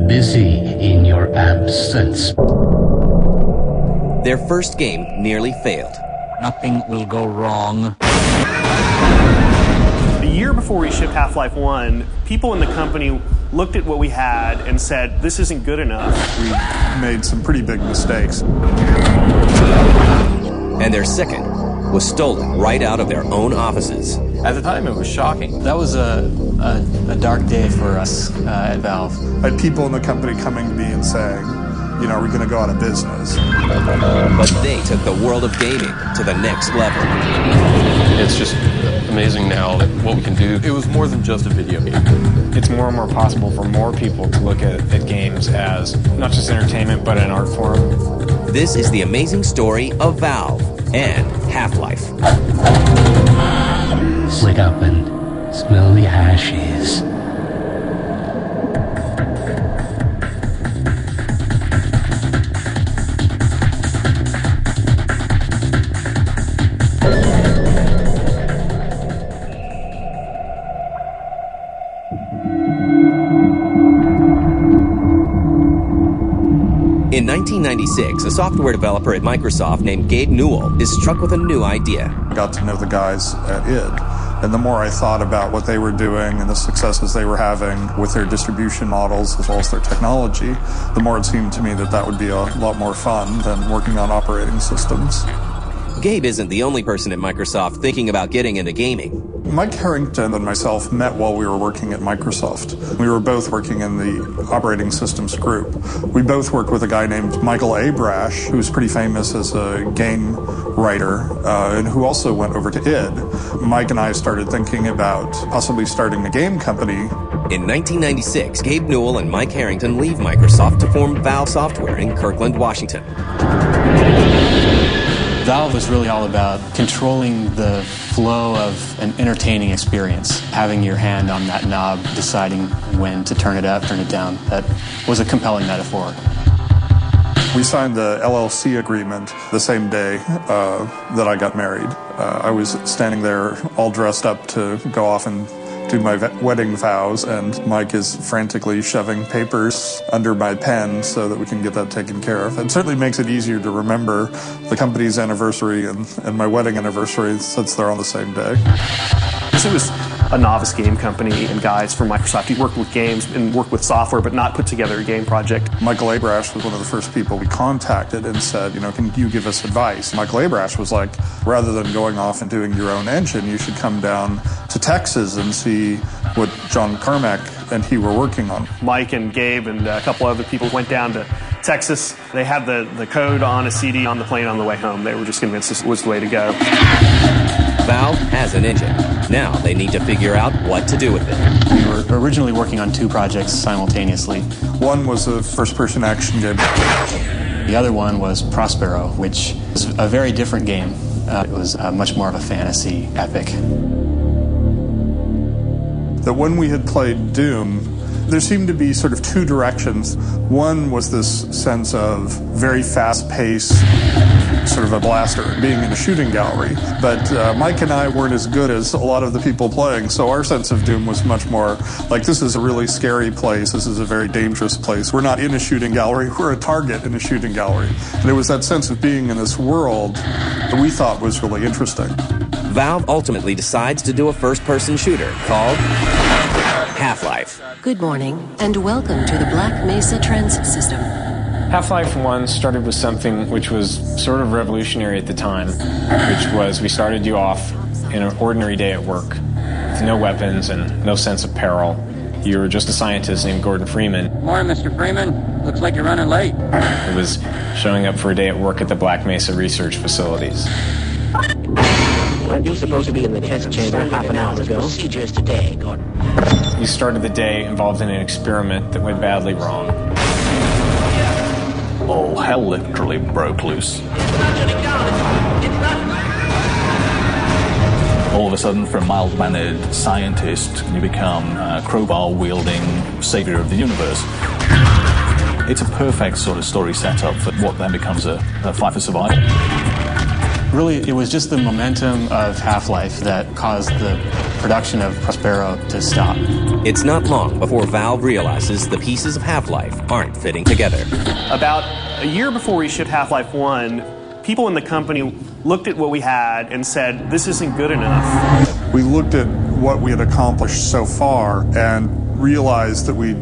busy in your absence. Their first game nearly failed. Nothing will go wrong. A year before we shipped Half-Life 1, people in the company looked at what we had and said, this isn't good enough. We made some pretty big mistakes. And their second was stolen right out of their own offices. At the time, it was shocking. That was a dark day for us at Valve. I had people in the company coming to me and saying, you know, we're going to go out of business. But they took the world of gaming to the next level. It's just amazing now what we can do. It was more than just a video game. It's more and more possible for more people to look at games as not just entertainment, but an art form. This is the amazing story of Valve and Half-Life. Wake up and smell the ashes. In 1996, a software developer at Microsoft named Gabe Newell is struck with a new idea. I got to know the guys at id, and the more I thought about what they were doing and the successes they were having with their distribution models as well as their technology, the more it seemed to me that that would be a lot more fun than working on operating systems. Gabe isn't the only person at Microsoft thinking about getting into gaming. Mike Harrington and myself met while we were working at Microsoft. We were both working in the operating systems group. We both worked with a guy named Michael Abrash, who's pretty famous as a game writer, and who also went over to id. Mike and I started thinking about possibly starting a game company. In 1996, Gabe Newell and Mike Harrington leave Microsoft to form Valve Software in Kirkland, Washington. Valve was really all about controlling the flow of an entertaining experience, having your hand on that knob, deciding when to turn it up, turn it down. That was a compelling metaphor. We signed the LLC agreement the same day that I got married. I was standing there all dressed up to go off and do my wedding vows, and Mike is frantically shoving papers under my pen so that we can get that taken care of. It certainly makes it easier to remember the company's anniversary and my wedding anniversary since they're on the same day. It was a novice game company, and guys from Microsoft who worked with games and worked with software but not put together a game project. Michael Abrash was one of the first people we contacted and said, you know, can you give us advice? Michael Abrash was like, rather than going off and doing your own engine, you should come down to Texas and see what John Carmack and he were working on. Mike and Gabe and a couple other people went down to Texas. They had the code on a CD on the plane on the way home. They were just convinced this was the way to go. Valve has an engine. Now they need to figure out what to do with it. We were originally working on two projects simultaneously. One was a first-person action game. The other one was Prospero, which was a very different game. It was much more of a fantasy epic. That when we had played Doom, there seemed to be sort of two directions. One was this sense of very fast-paced, sort of a blaster, being in a shooting gallery. But Mike and I weren't as good as a lot of the people playing, so our sense of Doom was much more like, this is a really scary place, this is a very dangerous place. We're not in a shooting gallery, we're a target in a shooting gallery. And it was that sense of being in this world that we thought was really interesting. Valve ultimately decides to do a first-person shooter called Half-Life. Good morning, and welcome to the Black Mesa Transit System. Half-Life 1 started with something which was sort of revolutionary at the time, which was we started you off in an ordinary day at work with no weapons and no sense of peril. You were just a scientist named Gordon Freeman. Morning, Mr. Freeman. Looks like you're running late. It was showing up for a day at work at the Black Mesa research facilities. Weren't you supposed to be in the test chamber half an hour ago? Procedures today, Gordon. You started the day involved in an experiment that went badly wrong. Oh, hell literally broke loose. All of a sudden, from mild-mannered scientist, you become a crowbar-wielding savior of the universe. It's a perfect sort of story setup for what then becomes a fight for survival. Really, it was just the momentum of Half-Life that caused the production of Prospero to stop. It's not long before Valve realizes the pieces of Half-Life aren't fitting together. About a year before we shipped Half-Life 1, people in the company looked at what we had and said, this isn't good enough. We looked at what we had accomplished so far and realized that we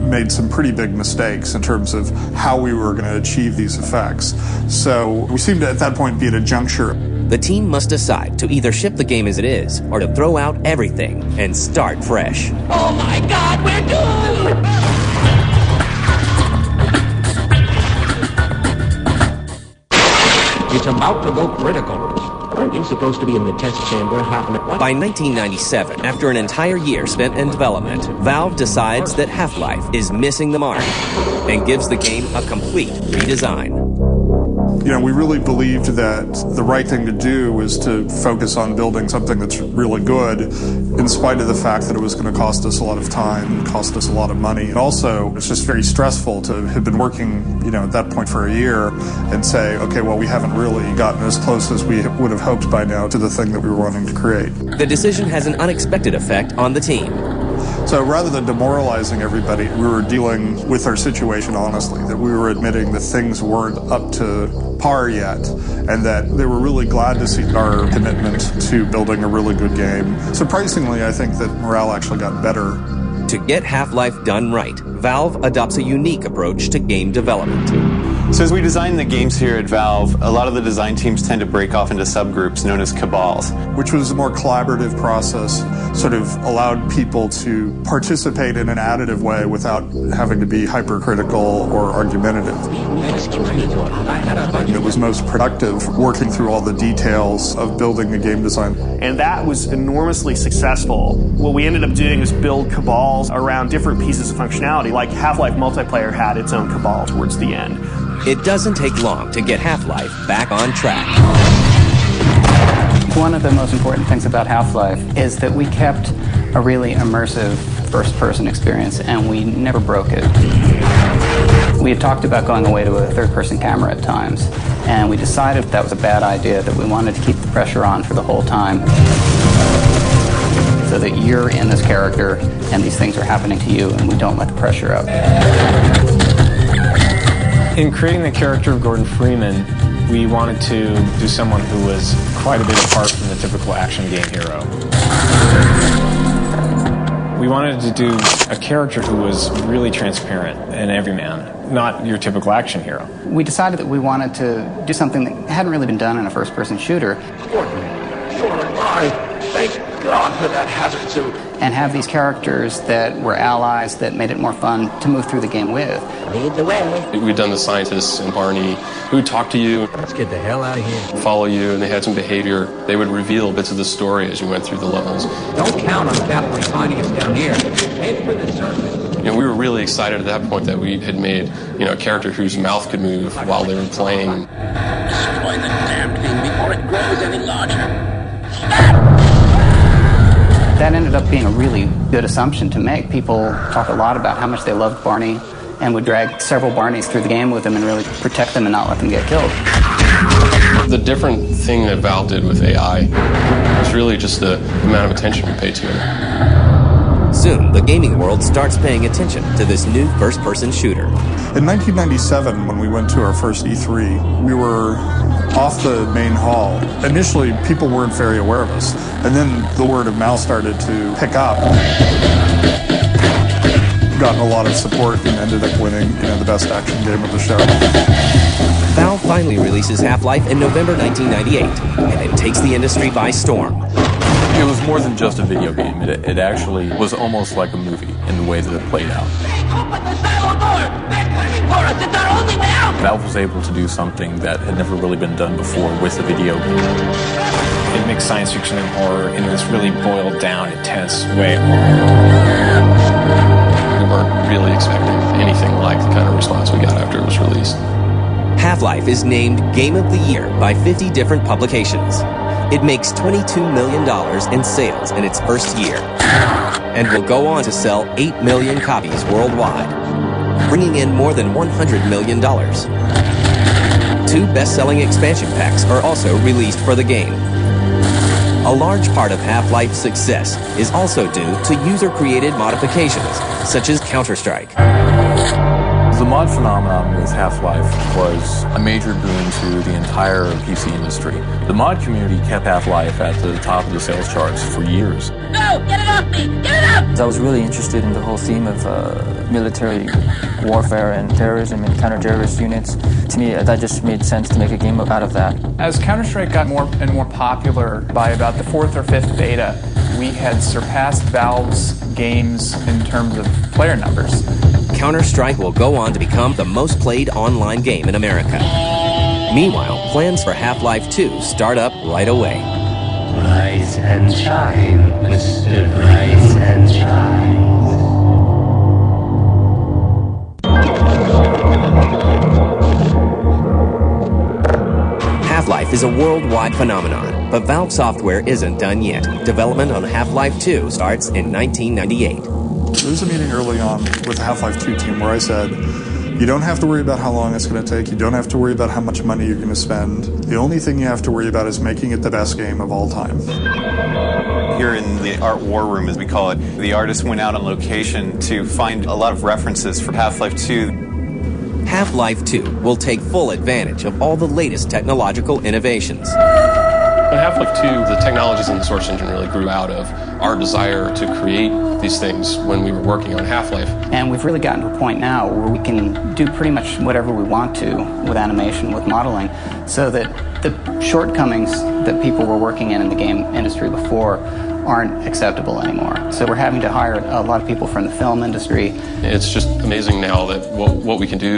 made some pretty big mistakes in terms of how we were going to achieve these effects. So we seemed to, at that point, be at a juncture. The team must decide to either ship the game as it is or to throw out everything and start fresh. Oh my God, we're doomed! It's about to go critical. Aren't you supposed to be in the test chamber half an hour? By 1997, after an entire year spent in development, Valve decides that Half-Life is missing the mark and gives the game a complete redesign. You know, we really believed that the right thing to do was to focus on building something that's really good, in spite of the fact that it was going to cost us a lot of time, cost us a lot of money. And also, it's just very stressful to have been working, you know, at that point for a year and say, okay, well, we haven't really gotten as close as we would have hoped by now to the thing that we were wanting to create. The decision has an unexpected effect on the team. So rather than demoralizing everybody, we were dealing with our situation honestly, that we were admitting that things weren't up to par yet, and that they were really glad to see our commitment to building a really good game. Surprisingly, I think that morale actually got better. To get Half-Life done right, Valve adopts a unique approach to game development. So as we design the games here at Valve, a lot of the design teams tend to break off into subgroups known as cabals. Which was a more collaborative process, sort of allowed people to participate in an additive way without having to be hypercritical or argumentative. It was most productive working through all the details of building the game design. And that was enormously successful. What we ended up doing was build cabals around different pieces of functionality, like Half-Life multiplayer had its own cabal towards the end. It doesn't take long to get Half-Life back on track. One of the most important things about Half-Life is that we kept a really immersive first-person experience, and we never broke it. We had talked about going away to a third-person camera at times, and we decided that was a bad idea, that we wanted to keep the pressure on for the whole time, so that you're in this character, and these things are happening to you, and we don't let the pressure up. In creating the character of Gordon Freeman, we wanted to do someone who was quite a bit apart from the typical action game hero. We wanted to do a character who was really transparent and everyman, not your typical action hero. We decided that we wanted to do something that hadn't really been done in a first-person shooter. Gordon, you're alive. Thank God for that hazard suit. And have these characters that were allies that made it more fun to move through the game with. Lead the way. We'd done the scientists and Barney who would talk to you. Let's get the hell out of here. Follow you, and they had some behavior. They would reveal bits of the story as you went through the levels. Don't count on Captain finding us down here. Aim for the surface. You know, we were really excited at that point that we had made, you know, a character whose mouth could move while they were playing. Destroy the damn thing before it grows any larger. That ended up being a really good assumption to make. People talk a lot about how much they loved Barney and would drag several Barneys through the game with them and really protect them and not let them get killed. The different thing that Valve did with AI was really just the amount of attention we paid to it. Soon, the gaming world starts paying attention to this new first-person shooter. In 1997, when we went to our first E3, we were off the main hall. Initially, people weren't very aware of us, and then the word of mouth started to pick up. Gotten a lot of support and ended up winning, you know, the best action game of the show. Valve finally releases Half-Life in November 1998, and it takes the industry by storm. It was more than just a video game. It actually was almost like a movie in the way that it played out. Open the silo door! They're coming for us! It's our only way out! Valve was able to do something that had never really been done before with a video game. It makes science fiction and horror in this really boiled down, intense way. We weren't really expecting anything like the kind of response we got after it was released. Half-Life is named Game of the Year by 50 different publications. It makes $22 million in sales in its first year, and will go on to sell 8 million copies worldwide, bringing in more than $100 million. 2 best-selling expansion packs are also released for the game. A large part of Half-Life's success is also due to user-created modifications, such as Counter-Strike. The mod phenomenon with Half-Life was a major boon to the entire PC industry. The mod community kept Half-Life at the top of the sales charts for years. No! Get it off me! Get it up! I was really interested in the whole theme of military warfare and terrorism and counter-terrorist units. To me, that just made sense to make a game out of that. As Counter-Strike got more and more popular, by about the 4th or 5th beta, we had surpassed Valve's games in terms of player numbers. Counter-Strike will go on to become the most played online game in America. Meanwhile, plans for Half-Life 2 start up right away. Rise and shine, Mr. Rise and Shine. Half-Life is a worldwide phenomenon, but Valve Software isn't done yet. Development on Half-Life 2 starts in 1998. There was a meeting early on with the Half-Life 2 team where I said, you don't have to worry about how long it's going to take. You don't have to worry about how much money you're going to spend. The only thing you have to worry about is making it the best game of all time. Here in the art war room, as we call it, the artists went out on location to find a lot of references for Half-Life 2. Half-Life 2 will take full advantage of all the latest technological innovations. In Half-Life 2, the technologies in the Source Engine really grew out of our desire to create these things when we were working on Half-Life. And we've really gotten to a point now where we can do pretty much whatever we want to with animation, with modeling, so that the shortcomings that people were working in the game industry before aren't acceptable anymore. So we're having to hire a lot of people from the film industry. It's just amazing now that what we can do.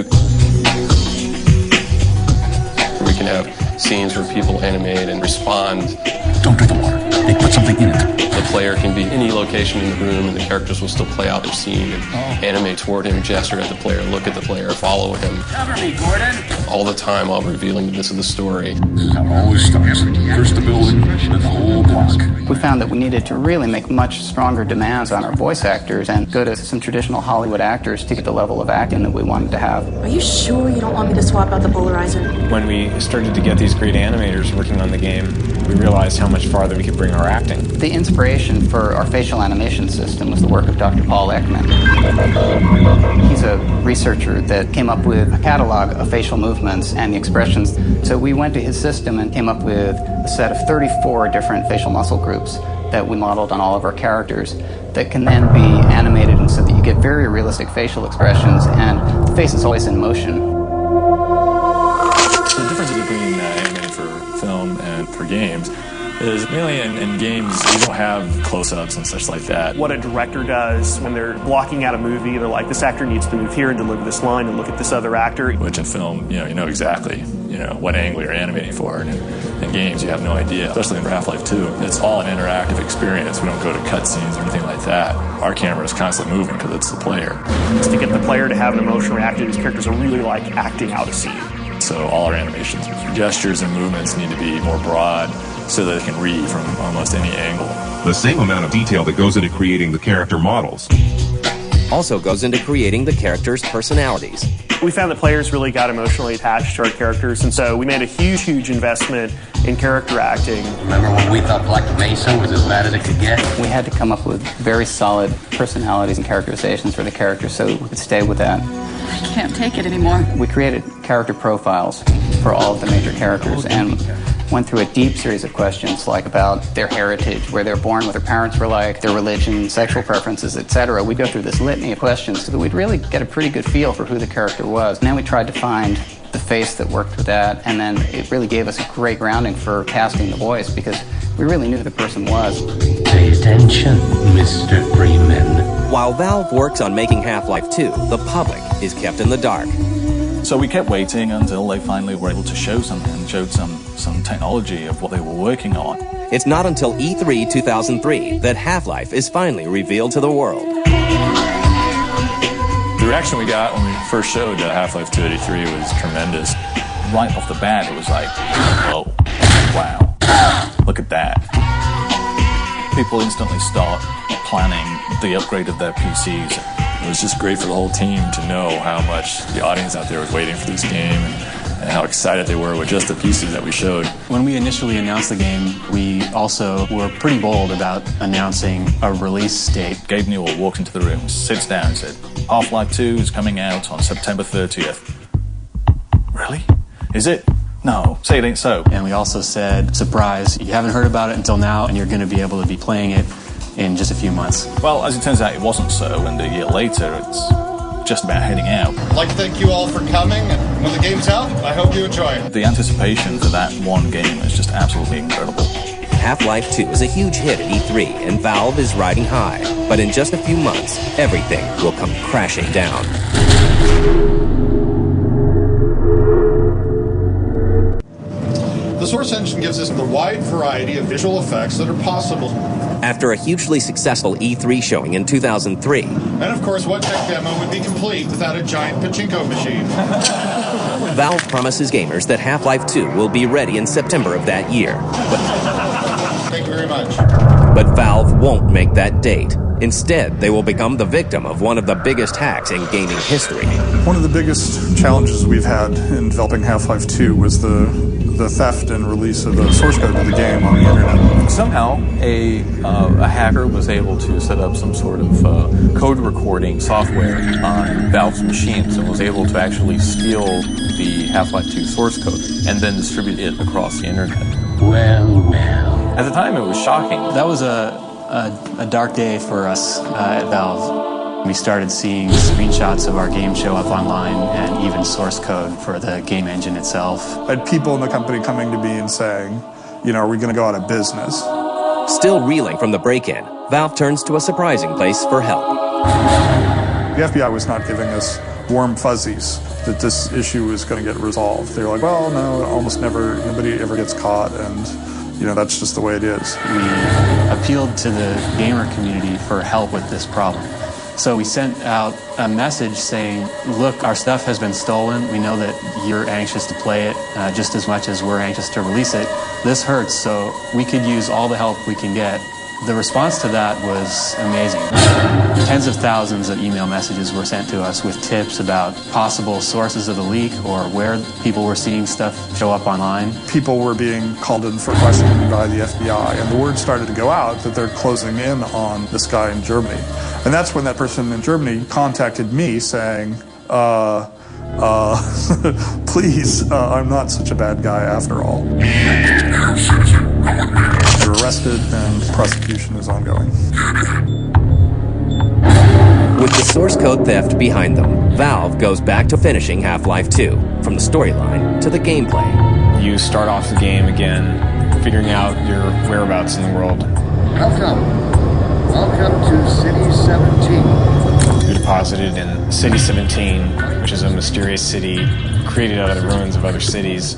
We can have scenes where people animate and respond. Don't drink the water. They put something in it. The player can be any location in the room and the characters will still play out their scene and animate toward him, gesture at the player, look at the player, follow him. Cover me, Gordon! All the time while revealing the midst of the story. Always starts first the building, then the whole block. We found that we needed to really make much stronger demands on our voice actors and go to some traditional Hollywood actors to get the level of acting that we wanted to have. Are you sure you don't want me to swap out the polarizer? When we started to get these great animators working on the game, we realized how much farther we could bring our acting. The inspiration for our facial animation system was the work of Dr. Paul Ekman. He's a researcher that came up with a catalog of facial movements and the expressions. So we went to his system and came up with a set of 34 different facial muscle groups that we modeled on all of our characters that can then be animated and so that you get very realistic facial expressions and the face is always in motion. The difference between animating for film and for games is mainly in games you don't have close-ups and such like that. What a director does when they're blocking out a movie, they're like, this actor needs to move here and deliver this line and look at this other actor. Which in film, you know exactly, what angle you're animating for. And in games, you have no idea, especially in Half-Life 2. It's all an interactive experience. We don't go to cutscenes or anything like that. Our camera is constantly moving because it's the player. It's to get the player to have an emotional reaction. These characters are really like acting out a scene. So all our animations, gestures and movements need to be more broad so that it can read from almost any angle. The same amount of detail that goes into creating the character models also goes into creating the characters' personalities. We found that players really got emotionally attached to our characters, and so we made a huge investment in character acting. Remember when we thought Black Mesa was as bad as it could get? We had to come up with very solid personalities and characterizations for the characters so we could stay with that. I can't take it anymore. We created character profiles for all of the major characters and went through a deep series of questions like about their heritage, where they're born, what their parents were like, their religion, sexual preferences, etc. We'd go through this litany of questions so that we'd really get a pretty good feel for who the character was. And then we tried to find the face that worked with that, and then it really gave us a great grounding for casting the voice because we really knew who the person was. Pay attention, Mr. Freeman. While Valve works on making Half-Life 2, the public is kept in the dark. So we kept waiting until they finally were able to show something and showed some technology of what they were working on. It's not until E3 2003 that Half-Life is finally revealed to the world. The reaction we got when we first showed Half-Life 2 at E3 was tremendous. Right off the bat, it was like, whoa, wow, look at that. People instantly start planning the upgrade of their PCs. It was just great for the whole team to know how much the audience out there was waiting for this game and and how excited they were with just the pieces that we showed. When we initially announced the game, we also were pretty bold about announcing a release date. Gabe Newell walked into the room, sits down and said, Half-Life 2 is coming out on September 30th. Really? Is it? No, say it ain't so. And we also said, surprise, you haven't heard about it until now, and you're going to be able to be playing it in just a few months. Well, as it turns out, it wasn't so, and a year later, it's just about heading out. I'd like to thank you all for coming, and when the game's out, I hope you enjoy it. The anticipation for that one game is just absolutely incredible. Half-Life 2 is a huge hit at E3, and Valve is riding high. But in just a few months, everything will come crashing down. The Source engine gives us the wide variety of visual effects that are possible. After a hugely successful E3 showing in 2003. And of course, what tech demo would be complete without a giant pachinko machine? Valve promises gamers that Half-Life 2 will be ready in September of that year. Thank you very much. But Valve won't make that date. Instead, they will become the victim of one of the biggest hacks in gaming history. One of the biggest challenges we've had in developing Half-Life 2 was the theft and release of the source code of the game on the internet. Somehow, a hacker was able to set up some sort of code recording software on Valve's machines and was able to actually steal the Half-Life 2 source code and then distribute it across the internet. Well. At the time, it was shocking. That was a dark day for us at Valve. We started seeing screenshots of our game show up online and even source code for the game engine itself. I had people in the company coming to me and saying, are we going to go out of business? Still reeling from the break-in, Valve turns to a surprising place for help. The FBI was not giving us warm fuzzies that this issue was going to get resolved. They were like, well, no, almost never, nobody ever gets caught, and that's just the way it is. We appealed to the gamer community for help with this problem. So we sent out a message saying, look, our stuff has been stolen. We know that you're anxious to play it just as much as we're anxious to release it. This hurts, so we could use all the help we can get. The response to that was amazing. Tens of thousands of email messages were sent to us with tips about possible sources of the leak or where people were seeing stuff show up online. People were being called in for questioning by the FBI, and the word started to go out that they're closing in on this guy in Germany. And that's when that person in Germany contacted me saying, please, I'm not such a bad guy after all. They're arrested and prosecution is ongoing. With the source code theft behind them, Valve goes back to finishing Half-Life 2, from the storyline to the gameplay. You start off the game again, figuring out your whereabouts in the world. Welcome to City 17. You're deposited in City 17, which is a mysterious city created out of the ruins of other cities.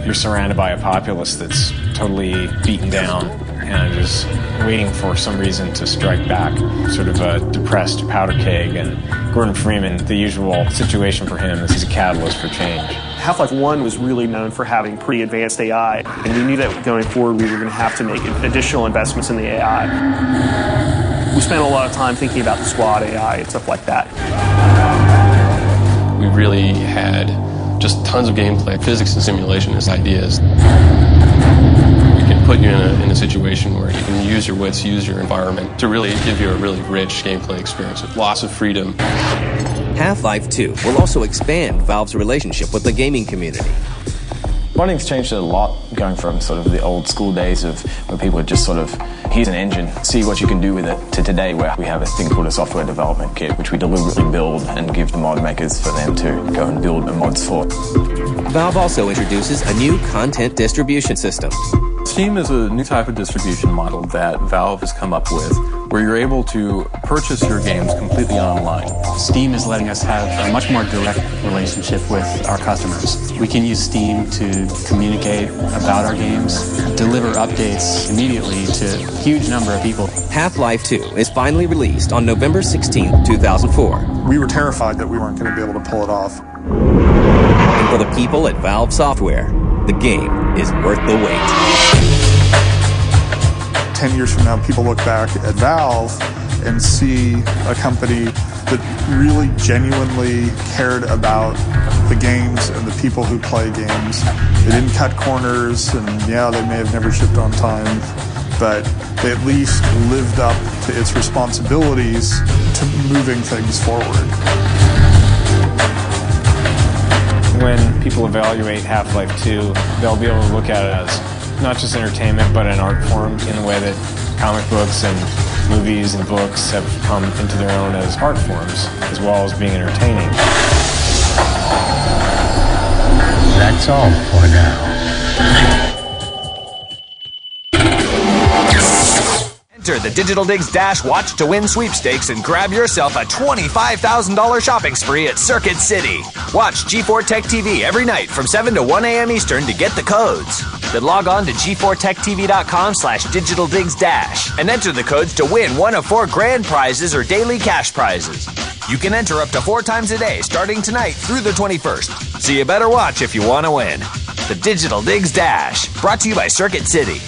You're surrounded by a populace that's totally beaten down and is waiting for some reason to strike back. Sort of a depressed powder keg, and Gordon Freeman, the usual situation for him is he's a catalyst for change. Half-Life 1 was really known for having pretty advanced AI, and we knew that going forward we were going to have to make additional investments in the AI. We spent a lot of time thinking about the squad AI and stuff like that. We really had just tons of gameplay, physics and simulation as ideas. We can put you in a situation where you can use your wits, use your environment to really give you a really rich gameplay experience with lots of freedom. Half-Life 2 will also expand Valve's relationship with the gaming community. Modding's changed a lot, going from sort of the old school days of where people would just sort of, here's an engine, see what you can do with it, to today where we have a thing called a software development kit, which we deliberately build and give the mod makers for them to go and build the mods for. Valve also introduces a new content distribution system. Steam is a new type of distribution model that Valve has come up with, where you're able to purchase your games completely online. Steam is letting us have a much more direct relationship with our customers. We can use Steam to communicate about our games, deliver updates immediately to a huge number of people. Half-Life 2 is finally released on November 16, 2004. We were terrified that we weren't going to be able to pull it off. And for the people at Valve Software, the game is worth the wait. 10 years from now, people look back at Valve and see a company that really genuinely cared about the games and the people who play games. They didn't cut corners, and yeah, they may have never shipped on time, but they at least lived up to its responsibilities to moving things forward. When people evaluate Half-Life 2, they'll be able to look at it as not just entertainment, but an art form in a way that comic books and movies and books have come into their own as art forms, as well as being entertaining. That's all for now. Enter the Digital Digs Dash Watch to Win sweepstakes and grab yourself a $25,000 shopping spree at Circuit City. Watch G4 Tech TV every night from 7 to 1 a.m. Eastern to get the codes. Then log on to g4techtv.com/digitaldigsdash and enter the codes to win one of 4 grand prizes or daily cash prizes. You can enter up to 4 times a day starting tonight through the 21st. So you better watch if you want to win. The Digital Digs Dash, brought to you by Circuit City.